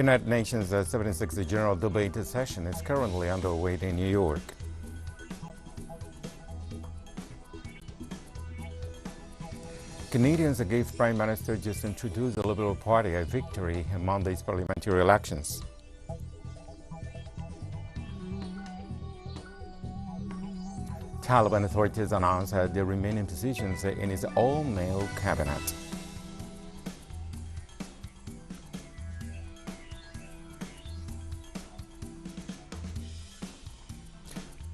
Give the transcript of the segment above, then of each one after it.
United Nations 76th General Debate session is currently underway in New York. Canadians gave Prime Minister Justin Trudeau the Liberal Party a victory in Monday's parliamentary elections. Taliban authorities announced the remaining positions in its all-male cabinet.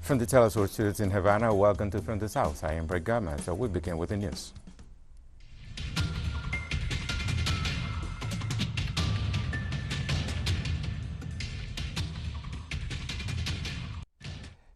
From the TeleSUR studios in Havana, welcome to From the South. I am Brett Gomez. So we begin with the news.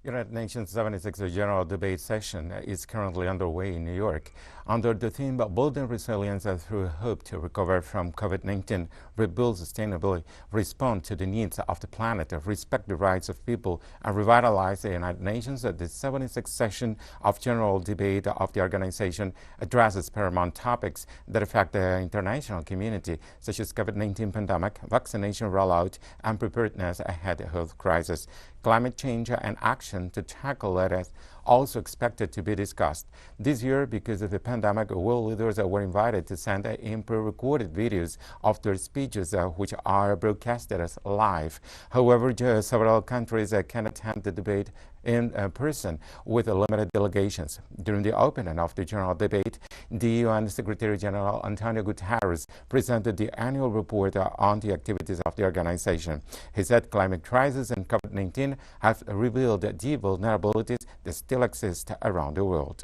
United Nations 76th General Debate session is currently underway in New York. Under the theme Building Resilience Through Hope to Recover from COVID-19, Rebuild Sustainability, Respond to the Needs of the Planet, Respect the Rights of People, and Revitalize the United Nations, the 76th session of General Debate of the organization addresses paramount topics that affect the international community, such as COVID-19 pandemic, vaccination rollout, and preparedness ahead of health crisis. Climate change and action to tackle it is also expected to be discussed. This year, because of the pandemic, world leaders were invited to send in pre-recorded videos of their speeches, which are broadcasted as live. However, several countries can attend the debate in person with limited delegations. During the opening of the general debate, the UN Secretary General Antonio Guterres presented the annual report on the activities of the organization. He said climate crisis and COVID-19 have revealed the vulnerabilities that still exist around the world.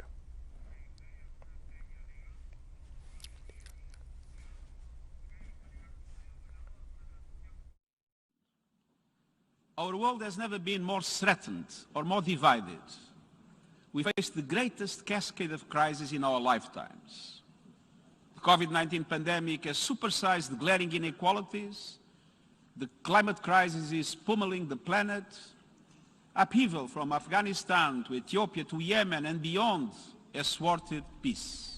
Our world has never been more threatened or more divided. We face the greatest cascade of crises in our lifetimes. The COVID-19 pandemic has supersized glaring inequalities. The climate crisis is pummeling the planet. Upheaval from Afghanistan to Ethiopia to Yemen and beyond has thwarted peace.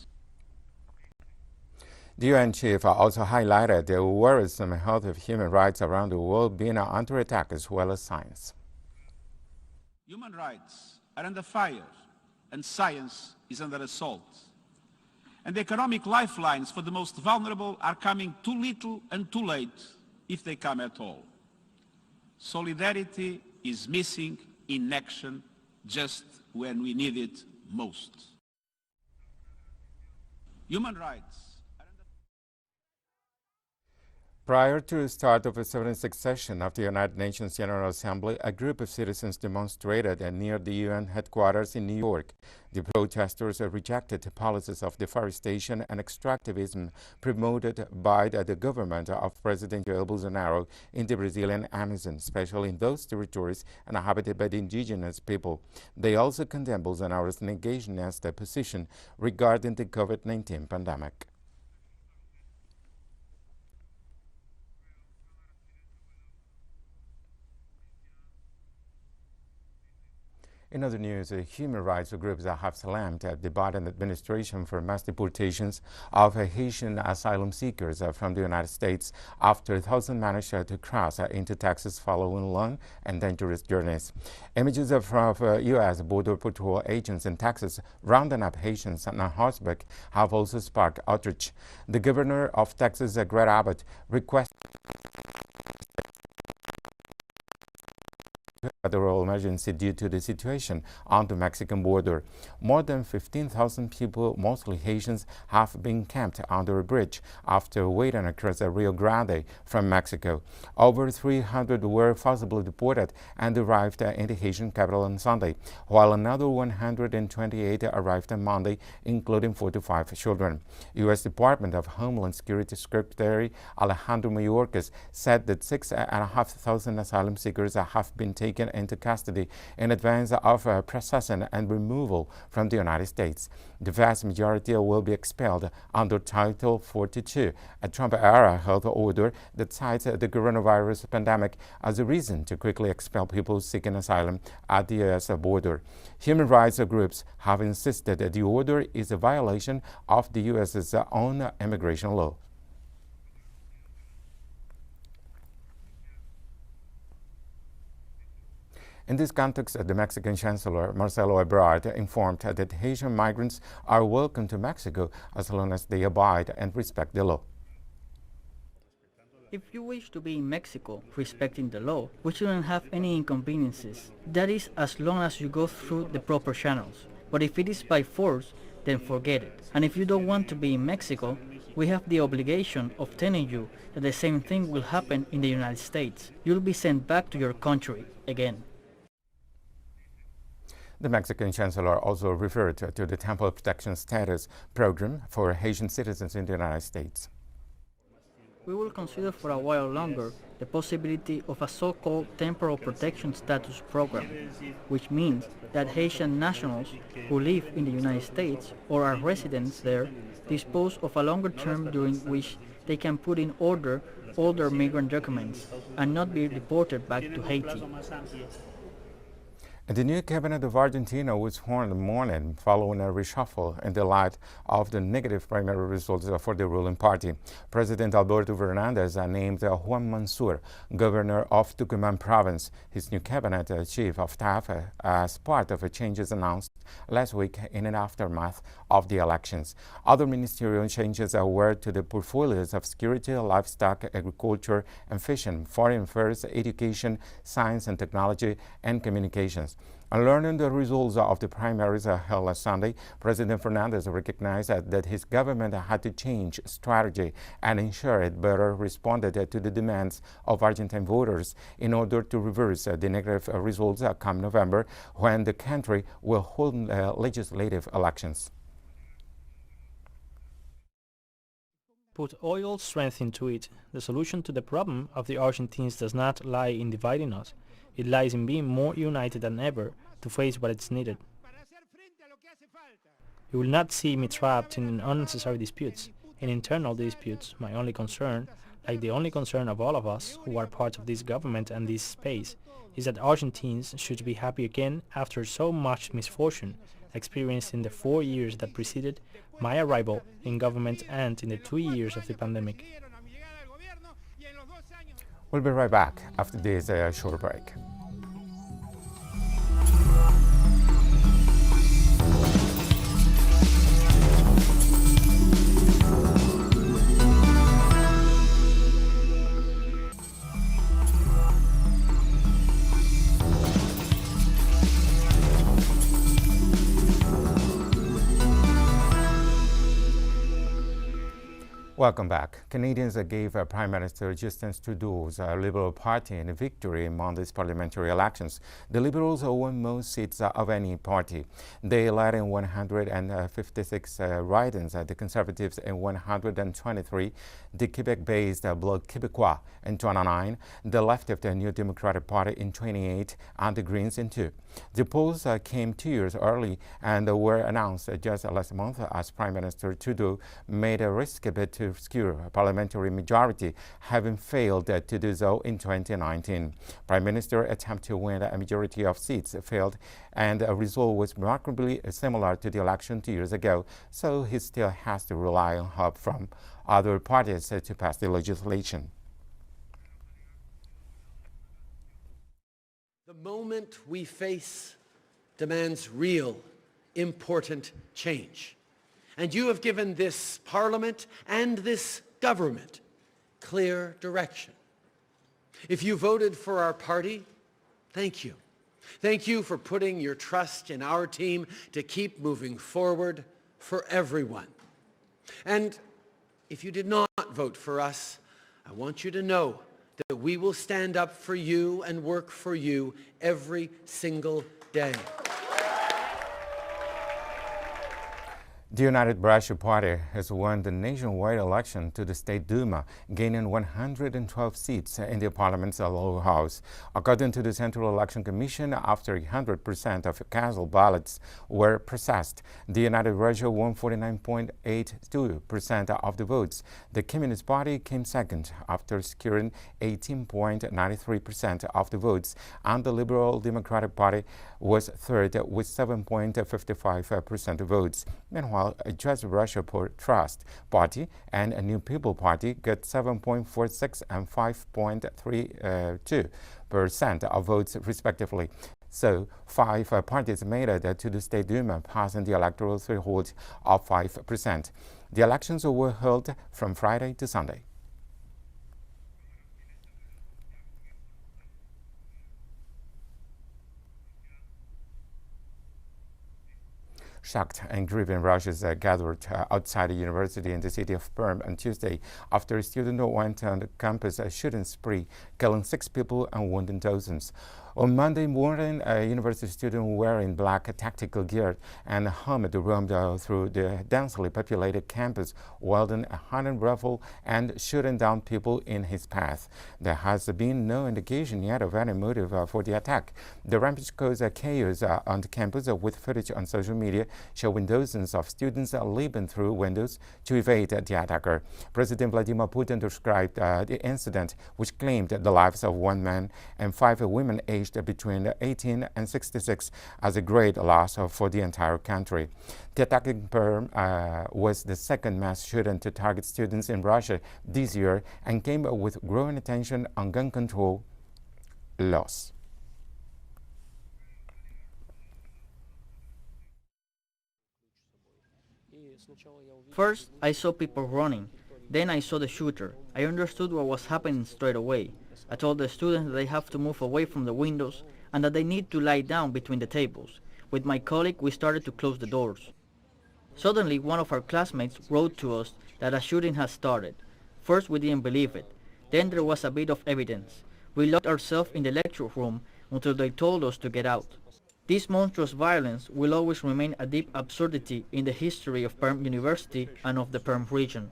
The UN chief also highlighted the worrisome health of human rights around the world being under attack as well as science. Human rights are under fire and science is under assault. And the economic lifelines for the most vulnerable are coming too little and too late, if they come at all. Solidarity is missing in action just when we need it most. Human rights. Prior to the start of the 76th session of the United Nations General Assembly, a group of citizens demonstrated near the UN headquarters in New York. The protesters rejected policies of deforestation and extractivism promoted by the government of President Jair Bolsonaro in the Brazilian Amazon, especially in those territories inhabited by the indigenous people. They also condemned Bolsonaro's negationist position regarding the COVID-19 pandemic. In other news, human rights groups have slammed the Biden administration for mass deportations of Haitian asylum seekers from the United States after thousands managed to cross into Texas following long and dangerous journeys. Images from U.S. Border Patrol agents in Texas rounding up Haitians on horseback have also sparked outrage. The governor of Texas, Greg Abbott, requested federal emergency due to the situation on the Mexican border. More than 15,000 people, mostly Haitians, have been camped under a bridge after waiting across the Rio Grande from Mexico. Over 300 were forcibly deported and arrived in the Haitian capital on Sunday, while another 128 arrived on Monday, including 45 children. U.S. Department of Homeland Security Secretary Alejandro Mayorkas said that 6,500 asylum seekers have been taken into custody in advance of processing and removal from the United States. The vast majority will be expelled under Title 42, a Trump-era health order that cites the coronavirus pandemic as a reason to quickly expel people seeking asylum at the U.S. border. Human rights groups have insisted that the order is a violation of the U.S.'s own immigration law. In this context, the Mexican Chancellor, Marcelo Ebrard, informed that Haitian migrants are welcome to Mexico as long as they abide and respect the law. If you wish to be in Mexico respecting the law, we shouldn't have any inconveniences. That is, as long as you go through the proper channels. But if it is by force, then forget it. And if you don't want to be in Mexico, we have the obligation of telling you that the same thing will happen in the United States. You'll be sent back to your country again. The Mexican Chancellor also referred to the Temporary Protection Status program for Haitian citizens in the United States. We will consider for a while longer the possibility of a so-called Temporal Protection Status program, which means that Haitian nationals who live in the United States or are residents there dispose of a longer term during which they can put in order all their migrant documents and not be deported back to Haiti. The new cabinet of Argentina was sworn in the morning following a reshuffle in the light of the negative primary results for the ruling party. President Alberto Fernandez named Juan Mansur governor of Tucumán province, his new cabinet chief of staff, as part of changes announced last week in an aftermath of the elections. Other ministerial changes were to the portfolios of security, livestock, agriculture and fishing, foreign affairs, education, science and technology, and communications. On learning the results of the primaries held last Sunday, President Fernandez recognized that his government had to change strategy and ensure it better responded to the demands of Argentine voters in order to reverse the negative results come November, when the country will hold legislative elections. Put all your strength into it. The solution to the problem of the Argentines does not lie in dividing us. It lies in being more united than ever to face what is needed. You will not see me trapped in unnecessary disputes, in internal disputes. My only concern, like the only concern of all of us who are part of this government and this space, is that Argentines should be happy again after so much misfortune experienced in the 4 years that preceded my arrival in government and in the 2 years of the pandemic. We'll be right back after this short break. Welcome back. Canadians gave Prime Minister Justin Trudeau's Liberal Party a victory in Monday's parliamentary elections. The Liberals won most seats of any party. They led in 156 ridings, the Conservatives in 123, the Quebec-based Bloc Québécois in 29, the Left of the New Democratic Party in 28, and the Greens in 2. The polls came 2 years early and were announced just last month as Prime Minister Trudeau made a risky bid to secure a parliamentary majority, having failed to do so in 2019. Prime Minister attempt to win a majority of seats failed, and a result was remarkably similar to the election 2 years ago, so he still has to rely on help from other parties to pass the legislation. The moment we face demands real, important change. And you have given this Parliament and this government clear direction. If you voted for our party, thank you. Thank you for putting your trust in our team to keep moving forward for everyone. And if you did not vote for us, I want you to know that we will stand up for you and work for you every single day. The United Brazil Party has won the nationwide election to the State Duma, gaining 112 seats in the Parliament's lower house. According to the Central Election Commission, after 100% of canceled ballots were processed, the United Brazil won 49.82% of the votes. The Communist Party came second after securing 18.93% of the votes, and the Liberal Democratic Party was third with 7.55% of votes. Meanwhile, a Just Russia Trust Party and a New People Party got 7.46 and 5.32 5% of votes respectively. So, 5 parties made it to the State Duma, passing the electoral threshold of 5%. The elections were held from Friday to Sunday. Shocked and grieving Russians gathered outside a university in the city of Perm on Tuesday after a student went on the campus shooting spree, killing 6 people and wounding dozens. On Monday morning, a university student wearing black tactical gear and helmet roamed through the densely populated campus, wielding a hunting rifle and shooting down people in his path. There has been no indication yet of any motive for the attack. The rampage caused chaos on the campus, with footage on social media showing dozens of students leaping through windows to evade the attacker. President Vladimir Putin described the incident, which claimed the lives of 1 man and 5 women aged between 18 and 66, as a great loss for the entire country. The attack in Perm was the second mass shooting to target students in Russia this year and came with growing attention on gun control laws. First, I saw people running. Then I saw the shooter. I understood what was happening straight away. I told the students that they have to move away from the windows and that they need to lie down between the tables. With my colleague, we started to close the doors. Suddenly, one of our classmates wrote to us that a shooting had started. First, we didn't believe it. Then there was a bit of evidence. We locked ourselves in the lecture room until they told us to get out. This monstrous violence will always remain a deep absurdity in the history of Perm University and of the Perm region.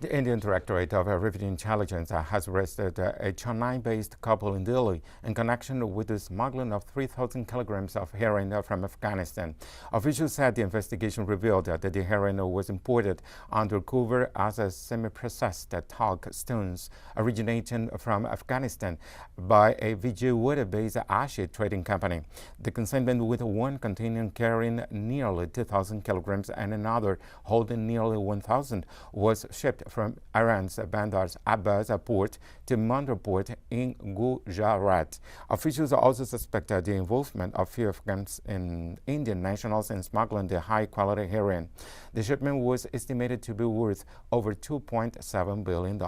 The Indian Directorate of Revenue Intelligence has arrested a Chennai-based couple in Delhi in connection with the smuggling of 3,000 kilograms of heroin from Afghanistan. Officials said the investigation revealed that the heroin was imported under cover as a semi-processed talc stones originating from Afghanistan by a Vijayawada-based Ashi trading company. The consignment, with one container carrying nearly 2,000 kilograms and another holding nearly 1,000, was shipped from Iran's Bandar Abbas port to Mundra port in Gujarat. Officials also suspect the involvement of few Afghans and Indian nationals in smuggling the high-quality heroin. The shipment was estimated to be worth over $2.7 billion.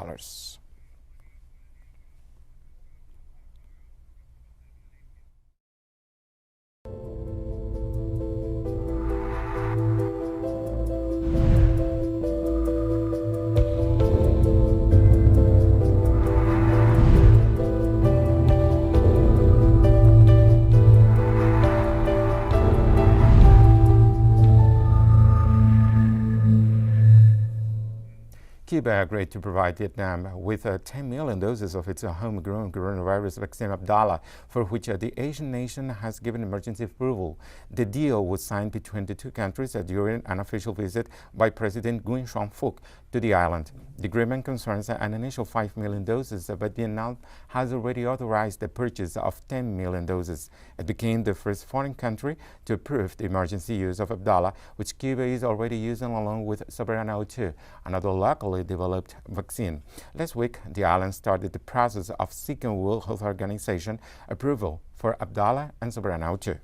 Cuba agreed to provide Vietnam with 10 million doses of its homegrown coronavirus vaccine Abdala, for which the Asian nation has given emergency approval. The deal was signed between the two countries during an official visit by President Nguyen Xuan Phuc to the island. The agreement concerns an initial 5 million doses, but Vietnam has already authorized the purchase of 10 million doses. It became the first foreign country to approve the emergency use of Abdala, which Cuba is already using along with Soberano 2, another locally developed vaccine. Last week, the island started the process of seeking World Health Organization approval for Abdala and Soberano 2.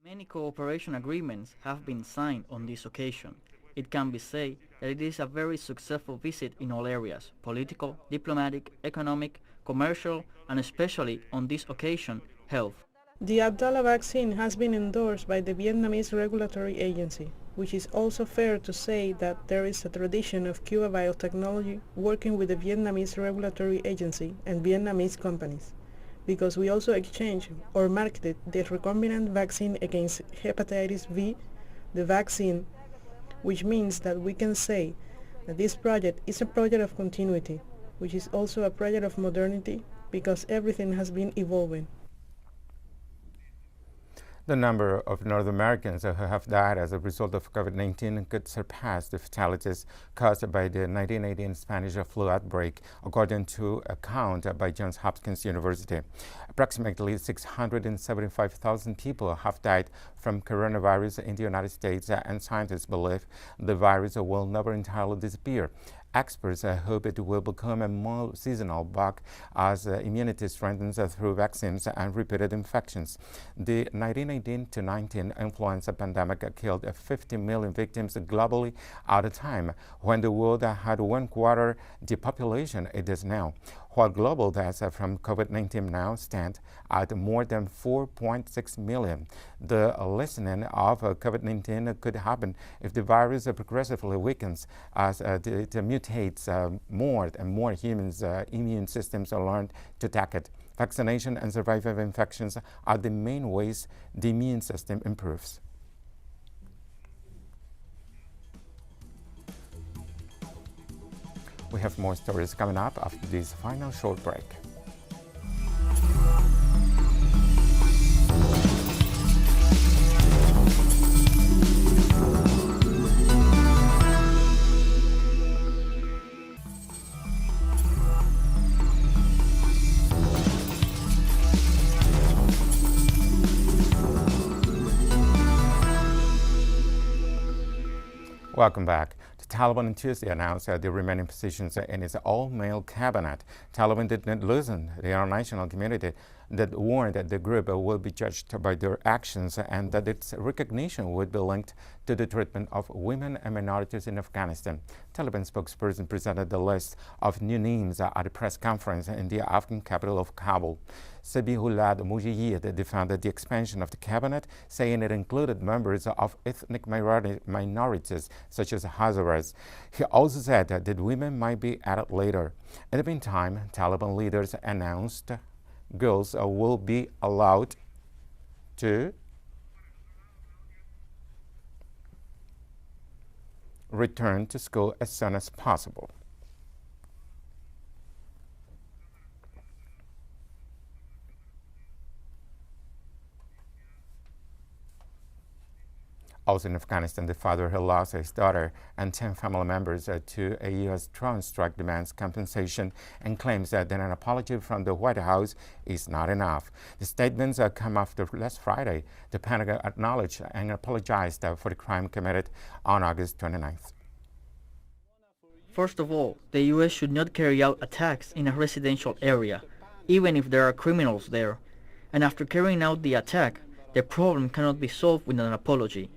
Many cooperation agreements have been signed on this occasion. It can be said that it is a very successful visit in all areas: political, diplomatic, economic, commercial, and especially on this occasion, health. The Abdala vaccine has been endorsed by the Vietnamese regulatory agency, which is also fair to say that there is a tradition of Cuba Biotechnology working with the Vietnamese regulatory agency and Vietnamese companies, because we also exchanged or marketed the recombinant vaccine against hepatitis V, the vaccine, which means that we can say that this project is a project of continuity, which is also a project of modernity, because everything has been evolving. The number of North Americans who have died as a result of COVID-19 could surpass the fatalities caused by the 1918 Spanish flu outbreak, according to a count by Johns Hopkins University. Approximately 675,000 people have died from coronavirus in the United States, and scientists believe the virus will never entirely disappear. Experts hope it will become a more seasonal bug as immunity strengthens through vaccines and repeated infections. The 1918-19 influenza pandemic killed 50 million victims globally at a time when the world had 1/4 the population it is now, while global deaths from COVID-19 now stand at more than 4.6 million. The lessening of COVID-19 could happen if the virus progressively weakens as it mutates more and more humans' immune systems are learned to attack it. Vaccination and survival of infections are the main ways the immune system improves. We have more stories coming up after this final short break. Welcome back. The Taliban on Tuesday announced the remaining positions in its all-male cabinet. Taliban did not loosen the international community that warned that the group will be judged by their actions and that its recognition would be linked to the treatment of women and minorities in Afghanistan. Taliban spokesperson presented the list of new names at a press conference in the Afghan capital of Kabul. Zabihullah Mujahid defended the expansion of the cabinet, saying it included members of ethnic minorities such as Hazaras. He also said that women might be added later. In the meantime, Taliban leaders announced girls will be allowed to return to school as soon as possible. Also in Afghanistan, the father who lost his daughter and 10 family members to a U.S. drone strike demands compensation and claims that an apology from the White House is not enough. The statements come after last Friday. The Pentagon acknowledged and apologized for the crime committed on August 29th. First of all, the U.S. should not carry out attacks in a residential area, even if there are criminals there. And after carrying out the attack, the problem cannot be solved with an apology.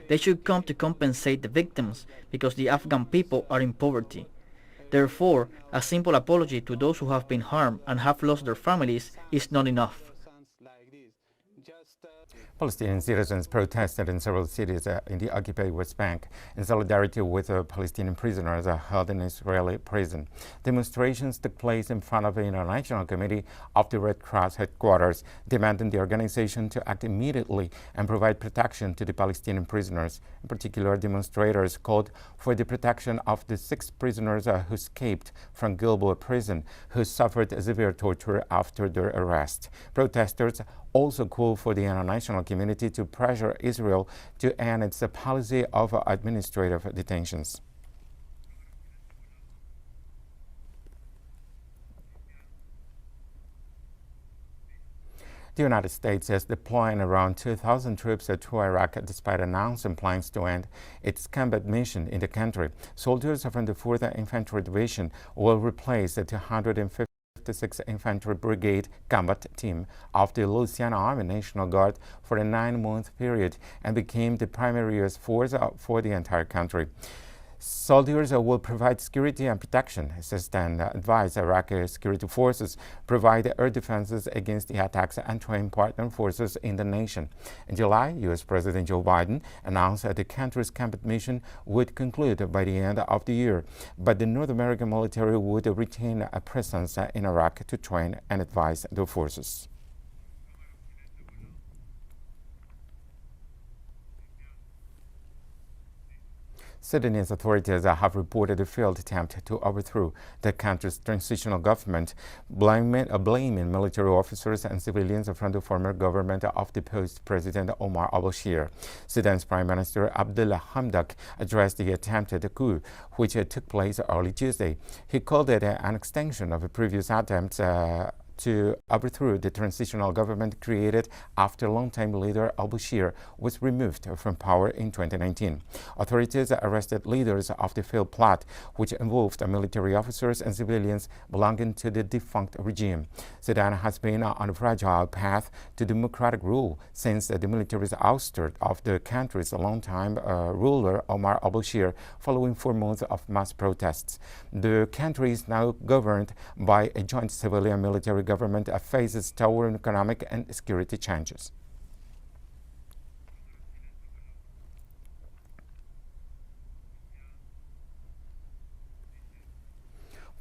They should come to compensate the victims because the Afghan people are in poverty. Therefore, a simple apology to those who have been harmed and have lost their families is not enough. Palestinian citizens protested in several cities in the occupied West Bank in solidarity with Palestinian prisoners held in Israeli prison. Demonstrations took place in front of the International Committee of the Red Cross headquarters, demanding the organization to act immediately and provide protection to the Palestinian prisoners. In particular, demonstrators called for the protection of the 6 prisoners who escaped from Gilboa prison, who suffered severe torture after their arrest. Protesters also called for the international community to pressure Israel to end its policy of administrative detentions. The United States is deploying around 2,000 troops to Iraq despite announcing plans to end its combat mission in the country. Soldiers from the 4th Infantry Division will replace the 256th Infantry Brigade combat team of the Louisiana Army National Guard for a 9-month period and became the primary U.S. force for the entire country. Soldiers will provide security and protection, assist and advise Iraqi security forces, provide air defenses against the attacks, and train partner forces in the nation. In July, U.S. President Joe Biden announced that the country's combat mission would conclude by the end of the year, but the North American military would retain a presence in Iraq to train and advise the forces. Sudanese authorities have reported a failed attempt to overthrow the country's transitional government, blaming military officers and civilians from the former government of deposed President Omar al-Bashir. Sudan's Prime Minister Abdullah Hamdok addressed the attempted coup, which took place early Tuesday. He called it an extension of a previous attempt to overthrow the transitional government created after longtime leader al-Bashir was removed from power in 2019. Authorities arrested leaders of the failed plot, which involved military officers and civilians belonging to the defunct regime. Sudan has been on a fragile path to democratic rule since the military's ouster of the country's longtime ruler Omar al-Bashir following 4 months of mass protests. The country is now governed by a joint civilian military government faces towering economic and security challenges.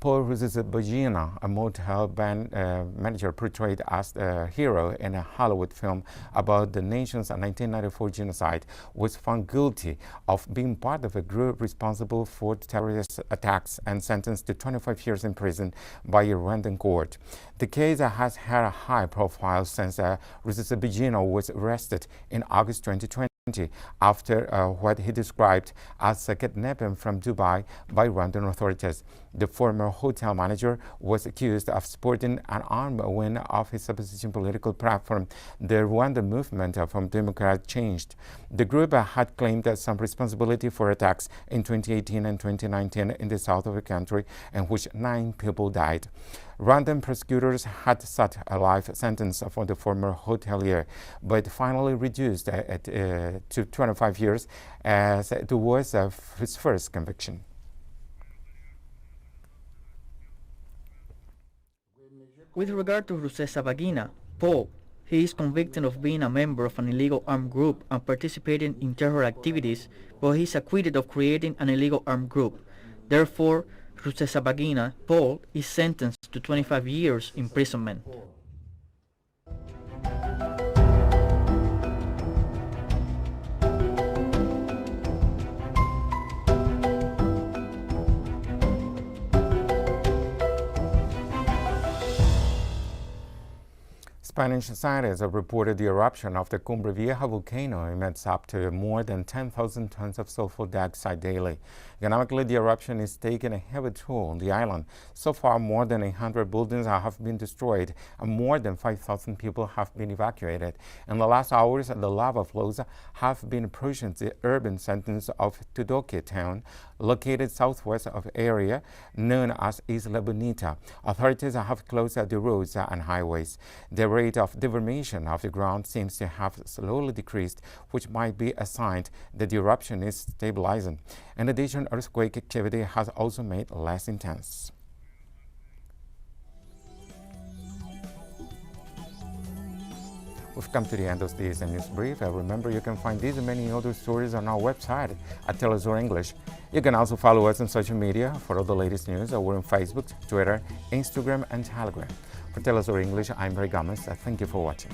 Paul Rusesabagina, a motel band manager portrayed as a hero in a Hollywood film about the nation's 1994 genocide, was found guilty of being part of a group responsible for terrorist attacks and sentenced to 25 years in prison by a Rwandan court. The case has had a high profile since Rusesabagina was arrested in August 2020. After what he described as a kidnapping from Dubai by Rwandan authorities. The former hotel manager was accused of supporting an armed wing of his opposition political platform, the Rwanda Movement for Democratic Change. The group had claimed some responsibility for attacks in 2018 and 2019 in the south of the country, in which 9 people died. Rwandan prosecutors had set a life sentence for the former hotelier, but finally reduced it to 25 years as it was his first conviction. With regard to Rusesabagina, Paul, he is convicted of being a member of an illegal armed group and participating in terror activities, but he is acquitted of creating an illegal armed group. Therefore, Rusesabagina, Paul, is sentenced to 25 years imprisonment. Spanish scientists have reported the eruption of the Cumbre Vieja volcano emits up to more than 10,000 tons of sulfur dioxide daily. Economically, the eruption is taking a heavy toll on the island. So far, more than 100 buildings have been destroyed and more than 5,000 people have been evacuated. In the last hours, the lava flows have been approaching the urban center of Tudoque town, located southwest of the area known as Isla Bonita. Authorities have closed the roads and highways. The rate of deformation of the ground seems to have slowly decreased, which might be a sign that the eruption is stabilizing. In addition, earthquake activity has also made less intense. We've come to the end of this news brief. Remember, you can find these and many other stories on our website at TeleSUR English. You can also follow us on social media for all the latest news. We're on Facebook, Twitter, Instagram, and Telegram. For TeleSUR English, I'm Ray Gomez. Thank you for watching.